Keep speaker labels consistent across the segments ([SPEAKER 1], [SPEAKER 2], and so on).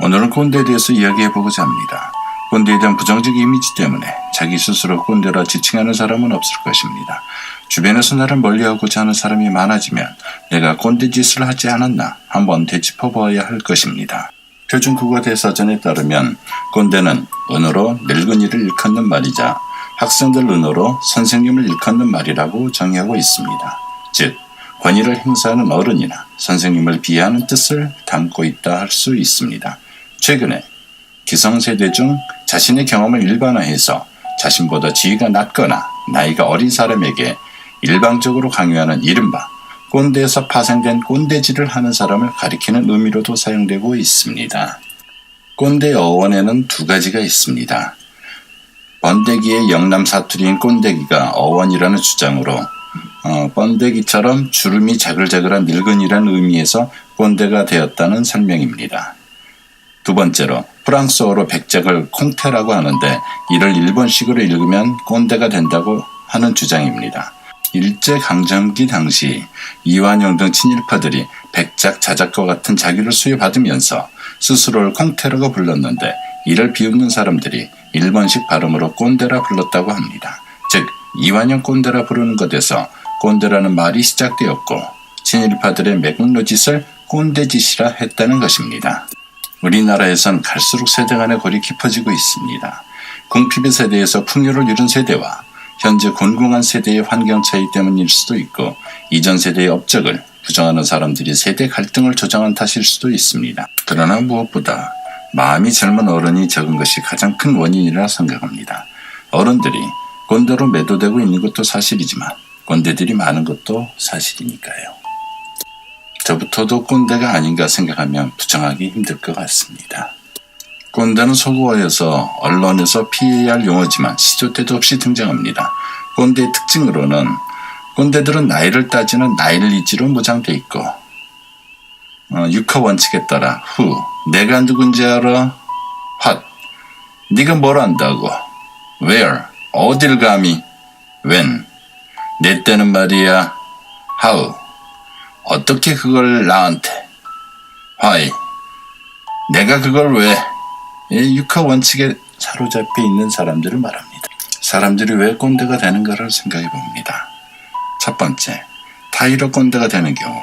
[SPEAKER 1] 오늘은 꼰대에 대해서 이야기해보고자 합니다. 꼰대에 대한 부정적 이미지 때문에 자기 스스로 꼰대라 지칭하는 사람은 없을 것입니다. 주변에서 나를 멀리하고자 하는 사람이 많아지면 내가 꼰대 짓을 하지 않았나 한번 되짚어봐야 할 것입니다. 표준국어대사전에 따르면 꼰대는 은어로 늙은이를 일컫는 말이자 학생들 은어로 선생님을 일컫는 말이라고 정의하고 있습니다. 즉, 권위를 행사하는 어른이나 선생님을 비하하는 뜻을 담고 있다 할 수 있습니다. 최근에 기성세대 중 자신의 경험을 일반화해서 자신보다 지위가 낮거나 나이가 어린 사람에게 일방적으로 강요하는 이른바 꼰대에서 파생된 꼰대질을 하는 사람을 가리키는 의미로도 사용되고 있습니다. 꼰대 어원에는 두 가지가 있습니다. 번데기의 영남 사투리인 꼰대기가 어원이라는 주장으로 번데기처럼 주름이 자글자글한 늙은이라는 의미에서 꼰대가 되었다는 설명입니다. 두 번째로 프랑스어로 백작을 콩테라고 하는데 이를 일본식으로 읽으면 꼰대가 된다고 하는 주장입니다. 일제강점기 당시 이완용 등 친일파들이 백작, 자작과 같은 자기를 수여받으면서 스스로를 콩테라고 불렀는데 이를 비웃는 사람들이 일본식 발음으로 꼰대라 불렀다고 합니다. 즉 이완용 꼰대라 부르는 것에서 꼰대라는 말이 시작되었고 친일파들의 매국노짓을 꼰대짓이라 했다는 것입니다. 우리나라에선 갈수록 세대 간의 골이 깊어지고 있습니다. 궁핍의 세대에서 풍요를 이룬 세대와 현재 곤궁한 세대의 환경 차이 때문일 수도 있고 이전 세대의 업적을 부정하는 사람들이 세대 갈등을 조장한 탓일 수도 있습니다. 그러나 무엇보다 마음이 젊은 어른이 적은 것이 가장 큰 원인이라 생각합니다. 어른들이 꼰대로 매도되고 있는 것도 사실이지만 꼰대들이 많은 것도 사실이니까요. 저부터도 꼰대가 아닌가 생각하면 부정하기 힘들 것 같습니다. 꼰대는 소구어여서 언론에서 피해야 할 용어지만 시도 때도 없이 등장합니다. 꼰대의 특징으로는 꼰대들은 나이를 따지는 나일리지로 무장돼 있고 육하 원칙에 따라 후, 내가 누군지 알아? what, 네가 뭘 안다고? where, 어딜 감히? when, 내 때는 말이야? how, 어떻게 그걸 나한테? why, 내가 그걸 왜? 육하 원칙에 사로잡혀 있는 사람들을 말합니다. 사람들이 왜 꼰대가 되는가를 생각해 봅니다. 첫 번째, 타의로 꼰대가 되는 경우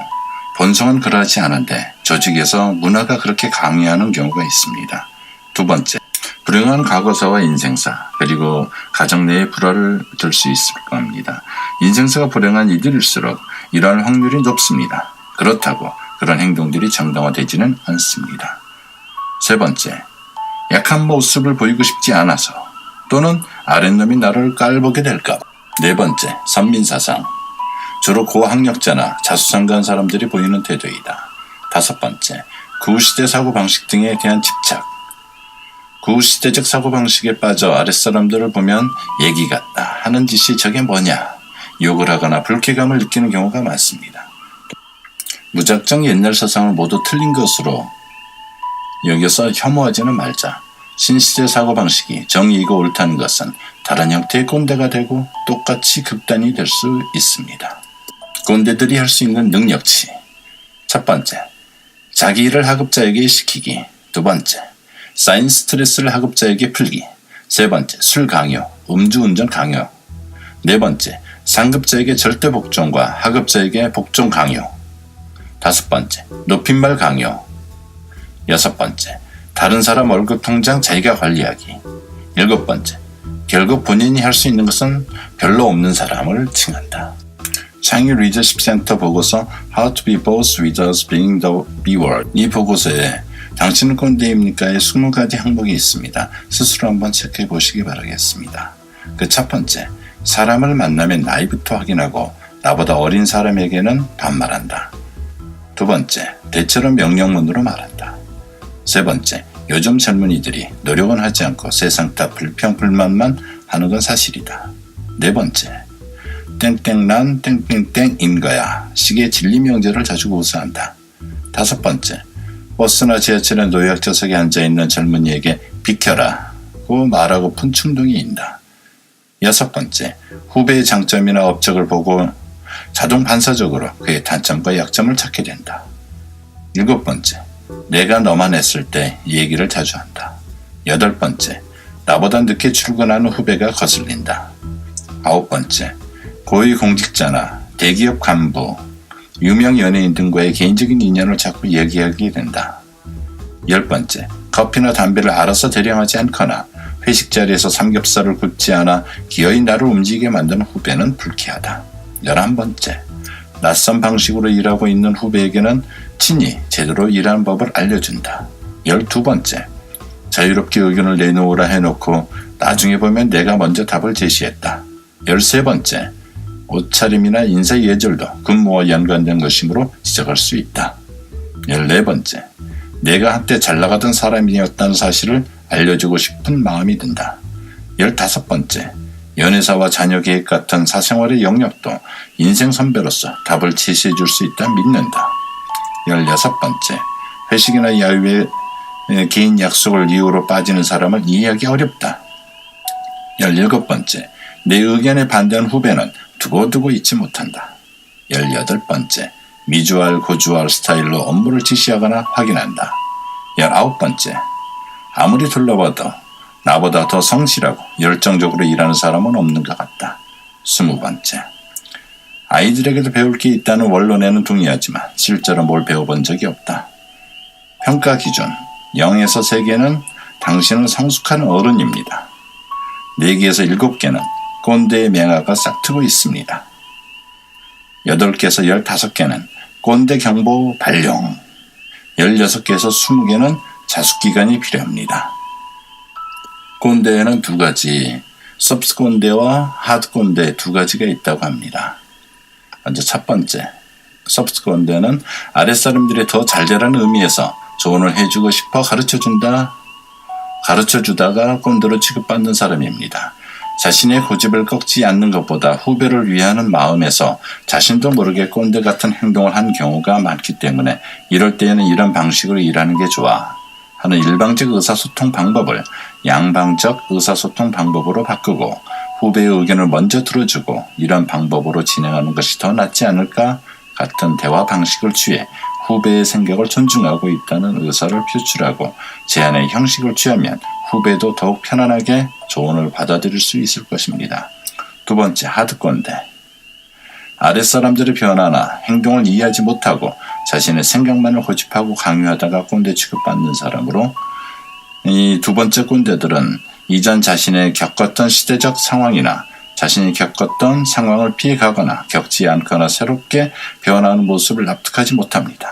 [SPEAKER 1] 본성은 그러하지 않은데 조직에서 문화가 그렇게 강요하는 경우가 있습니다. 두 번째, 불행한 과거사와 인생사 그리고 가정 내의 불화를 들 수 있을 겁니다. 인생사가 불행한 이들일수록 이러한 확률이 높습니다. 그렇다고 그런 행동들이 정당화되지는 않습니다. 세 번째, 약한 모습을 보이고 싶지 않아서 또는 아랫놈이 나를 깔보게 될까. 네 번째, 선민사상. 주로 고학력자나 자수성가한 사람들이 보이는 태도이다. 다섯 번째, 구시대 사고방식 등에 대한 집착. 구시대적 사고방식에 빠져 아랫사람들을 보면 얘기 같다 하는 짓이 저게 뭐냐 욕을 하거나 불쾌감을 느끼는 경우가 많습니다. 무작정 옛날 사상을 모두 틀린 것으로 여기서 혐오하지는 말자. 신시대 사고방식이 정의이고 옳다는 것은 다른 형태의 꼰대가 되고 똑같이 극단이 될 수 있습니다. 꼰대들이 할 수 있는 능력치. 첫 번째, 자기 일을 하급자에게 시키기. 두 번째, 쌓인 스트레스를 하급자에게 풀기. 세 번째, 술 강요, 음주운전 강요. 네 번째, 상급자에게 절대 복종과 하급자에게 복종 강요. 다섯 번째, 높임말 강요. 여섯 번째, 다른 사람 월급 통장 자기가 관리하기. 일곱 번째, 결국 본인이 할 수 있는 것은 별로 없는 사람을 칭한다. 창의 리더십 센터 보고서 How to be boss without being the B-word. 이 보고서에 당신은 꼰대입니까의 20가지 항목이 있습니다. 스스로 한번 체크해 보시기 바라겠습니다. 그 첫 번째, 사람을 만나면 나이부터 확인하고 나보다 어린 사람에게는 반말한다. 두 번째, 대체로 명령문으로 말한다. 세 번째, 요즘 젊은이들이 노력은 하지 않고 세상 다 불평불만만 하는 건 사실이다. 네 번째, 땡땡난 땡땡땡인 거야 식의 진리명제를 자주 고수한다. 다섯 번째, 버스나 지하철에 노약자석에 앉아있는 젊은이에게 비켜라고 말하고픈 충동이 있다. 여섯 번째, 후배의 장점이나 업적을 보고 자동 반사적으로 그의 단점과 약점을 찾게 된다. 일곱 번째, 내가 너만 했을 때 얘기를 자주 한다. 8번째, 나보다 늦게 출근하는 후배가 거슬린다. 9번째, 고위공직자나 대기업 간부, 유명 연예인 등과의 개인적인 인연을 자꾸 얘기하게 된다. 10번째, 커피나 담배를 알아서 대량하지 않거나 회식 자리에서 삼겹살을 굽지 않아 기어이 나를 움직이게 만드는 후배는 불쾌하다. 11번째, 낯선 방식으로 일하고 있는 후배에게는 친히 제대로 일하는 법을 알려준다. 12번째, 자유롭게 의견을 내놓으라 해놓고 나중에 보면 내가 먼저 답을 제시했다. 13번째, 옷차림이나 인사 예절도 근무와 연관된 것이므로 지적할 수 있다. 14번째, 내가 한때 잘나가던 사람이었다는 사실을 알려주고 싶은 마음이 든다. 15번째, 연애사와 자녀 계획 같은 사생활의 영역도 인생 선배로서 답을 제시해 줄 수 있다 믿는다. 16번째, 회식이나 야유에 개인 약속을 이유로 빠지는 사람을 이해하기 어렵다. 17번째, 내 의견에 반대하는 후배는 두고두고 잊지 못한다. 18번째, 미주알 고주알 스타일로 업무를 지시하거나 확인한다. 19번째, 아무리 둘러봐도 나보다 더 성실하고 열정적으로 일하는 사람은 없는 것 같다. 20번째, 아이들에게도 배울 게 있다는 원론에는 동의하지만 실제로 뭘 배워본 적이 없다. 평가 기준 0에서 3개는 당신은 성숙한 어른입니다. 4개에서 7개는 꼰대의 맹아가 싹트고 있습니다. 8개에서 15개는 꼰대 경보 발령, 16개에서 20개는 자숙기간이 필요합니다. 꼰대에는 2가지, 소프트 꼰대와 하드 꼰대 2가지가 있다고 합니다. 먼저 첫 번째, 소프트 꼰대는 아랫사람들이 더 잘되라는 의미에서 조언을 해주고 싶어 가르쳐주다가 꼰대로 취급받는 사람입니다. 자신의 고집을 꺾지 않는 것보다 후배를 위하는 마음에서 자신도 모르게 꼰대 같은 행동을 한 경우가 많기 때문에 이럴 때에는 이런 방식으로 일하는 게 좋아 하는 일방적 의사소통 방법을 양방적 의사소통 방법으로 바꾸고 후배의 의견을 먼저 들어주고 이런 방법으로 진행하는 것이 더 낫지 않을까 같은 대화 방식을 취해 후배의 생각을 존중하고 있다는 의사를 표출하고 제안의 형식을 취하면 후배도 더욱 편안하게 조언을 받아들일 수 있을 것입니다. 2번째, 하드 꼰대. 아랫사람들의 변화나 행동을 이해하지 못하고 자신의 생각만을 고집하고 강요하다가 꼰대 취급받는 사람으로, 이 2번째 꼰대들은 이전 자신의 겪었던 시대적 상황이나 자신이 겪었던 상황을 피해가거나 겪지 않거나 새롭게 변화하는 모습을 납득하지 못합니다.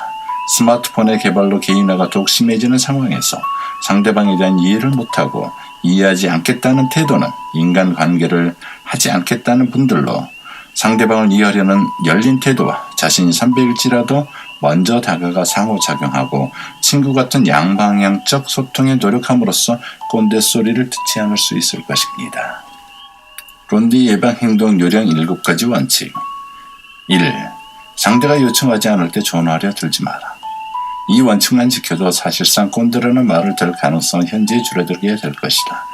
[SPEAKER 1] 스마트폰의 개발로 개인화가 더욱 심해지는 상황에서 상대방에 대한 이해를 못하고 이해하지 않겠다는 태도는 인간관계를 하지 않겠다는 분들로 상대방을 이해하려는 열린 태도와 자신이 선배일지라도 먼저 다가가 상호작용하고 친구 같은 양방향적 소통에 노력함으로써 꼰대 소리를 듣지 않을 수 있을 것입니다. 꼰대 예방 행동 요령 7가지 원칙. 1. 상대가 요청하지 않을 때 전화하려 들지 마라. 이 원칙만 지켜도 사실상 꼰대라는 말을 들 가능성은 현저히 줄어들게 될 것이다.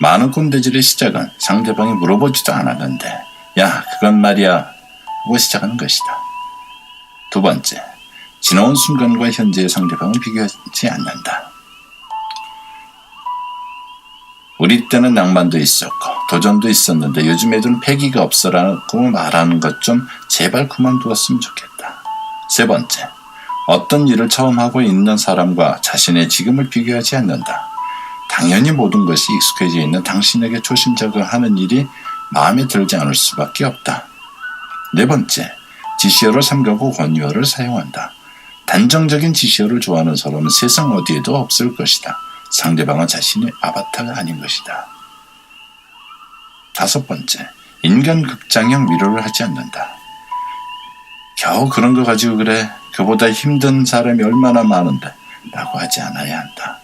[SPEAKER 1] 많은 꼰대질의 시작은 상대방이 물어보지도 않았는데 야 그건 말이야 하고 시작하는 것이다. 2번째, 지나온 순간과 현재의 상대방을 비교하지 않는다. 우리 때는 낭만도 있었고 도전도 있었는데 요즘 애들은 패기가 없어라고 말하는 것 좀 제발 그만두었으면 좋겠다. 3번째, 어떤 일을 처음 하고 있는 사람과 자신의 지금을 비교하지 않는다. 당연히 모든 것이 익숙해져 있는 당신에게 초심자가 하는 일이 마음에 들지 않을 수밖에 없다. 4번째, 지시어를 삼가고 권유어를 사용한다. 단정적인 지시어를 좋아하는 사람은 세상 어디에도 없을 것이다. 상대방은 자신의 아바타가 아닌 것이다. 5번째, 인간 극장형 위로를 하지 않는다. 겨우 그런 거 가지고 그래. 그보다 힘든 사람이 얼마나 많은데 라고 하지 않아야 한다.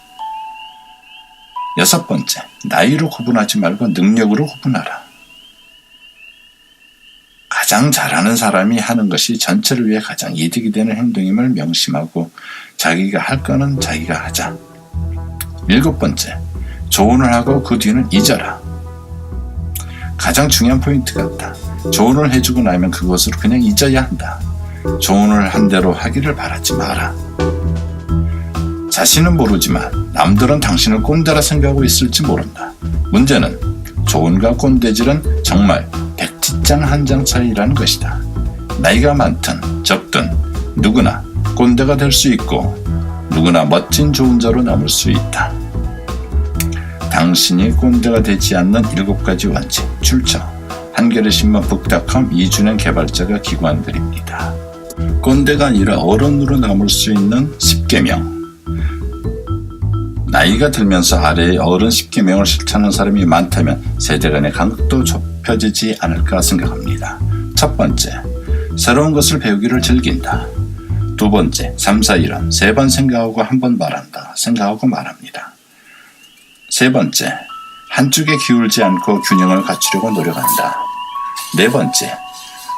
[SPEAKER 1] 6번째, 나이로 구분하지 말고 능력으로 구분하라. 가장 잘하는 사람이 하는 것이 전체를 위해 가장 이득이 되는 행동임을 명심하고 자기가 할 거는 자기가 하자. 7번째, 조언을 하고 그 뒤는 잊어라. 가장 중요한 포인트 같다. 조언을 해주고 나면 그것으로 그냥 잊어야 한다. 조언을 한 대로 하기를 바라지 마라. 자신은 모르지만 남들은 당신을 꼰대라 생각하고 있을지 모른다. 문제는 좋은가 꼰대질은 정말 백지장 한 장 차이라는 것이다. 나이가 많든 적든 누구나 꼰대가 될 수 있고 누구나 멋진 좋은 자로 남을 수 있다. 당신이 꼰대가 되지 않는 7가지 원칙 출처 한겨레 신문 북닷컴 이준행 개발자가 기고한 글입니다. 꼰대가 아니라 어른으로 남을 수 있는 10계명. 나이가 들면서 아래의 어른 10계명을 실천하는 사람이 많다면 세대 간의 간극도 좁혀지지 않을까 생각합니다. 첫 번째, 새로운 것을 배우기를 즐긴다. 두 번째, 3, 4, 1은 3번 생각하고 한 번 말한다. 생각하고 말합니다. 세 번째, 한쪽에 기울지 않고 균형을 갖추려고 노력한다. 네 번째,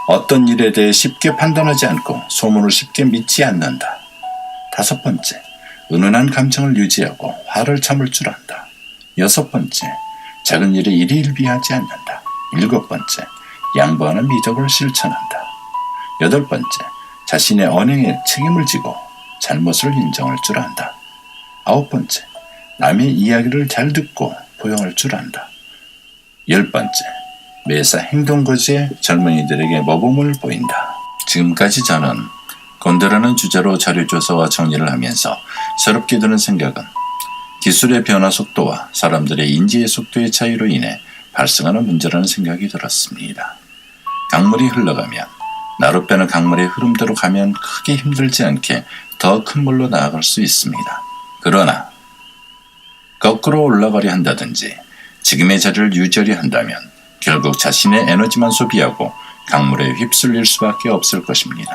[SPEAKER 1] 어떤 일에 대해 쉽게 판단하지 않고 소문을 쉽게 믿지 않는다. 다섯 번째, 은은한 감정을 유지하고 화를 참을 줄 안다. 여섯 번째, 작은 일에 일희일비하지 않는다. 일곱 번째, 양보하는 미덕을 실천한다. 여덟 번째, 자신의 언행에 책임을 지고 잘못을 인정할 줄 안다. 아홉 번째, 남의 이야기를 잘 듣고 포용할 줄 안다. 열 번째, 매사 행동거지에 젊은이들에게 모범을 보인다. 지금까지 저는 꼰대라는 주제로 자료조사와 정리를 하면서 새롭게 드는 생각은 기술의 변화 속도와 사람들의 인지의 속도의 차이로 인해 발생하는 문제라는 생각이 들었습니다. 강물이 흘러가면 나로 빼는 강물의 흐름대로 가면 크게 힘들지 않게 더 큰 물로 나아갈 수 있습니다. 그러나 거꾸로 올라가려 한다든지 지금의 자리를 유지하려 한다면 결국 자신의 에너지만 소비하고 강물에 휩쓸릴 수밖에 없을 것입니다.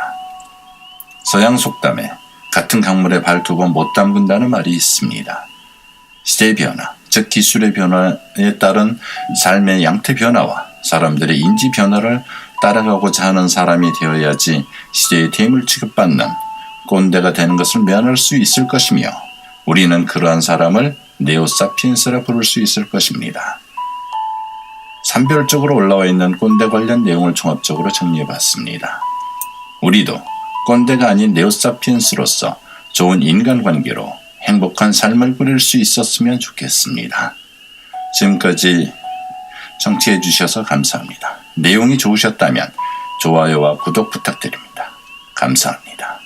[SPEAKER 1] 서양 속담에 같은 강물에 발 2번 못 담근다는 말이 있습니다. 시대의 변화, 즉 기술의 변화에 따른 삶의 양태 변화와 사람들의 인지 변화를 따라가고자 하는 사람이 되어야지 시대의 대물 취급받는 꼰대가 되는 것을 면할 수 있을 것이며 우리는 그러한 사람을 네오사피엔스라 부를 수 있을 것입니다. 산별적으로 올라와 있는 꼰대 관련 내용을 종합적으로 정리해봤습니다. 우리도 꼰대가 아닌 네오사피엔스로서 좋은 인간관계로 행복한 삶을 꾸릴 수 있었으면 좋겠습니다. 지금까지 청취해 주셔서 감사합니다. 내용이 좋으셨다면 좋아요와 구독 부탁드립니다. 감사합니다.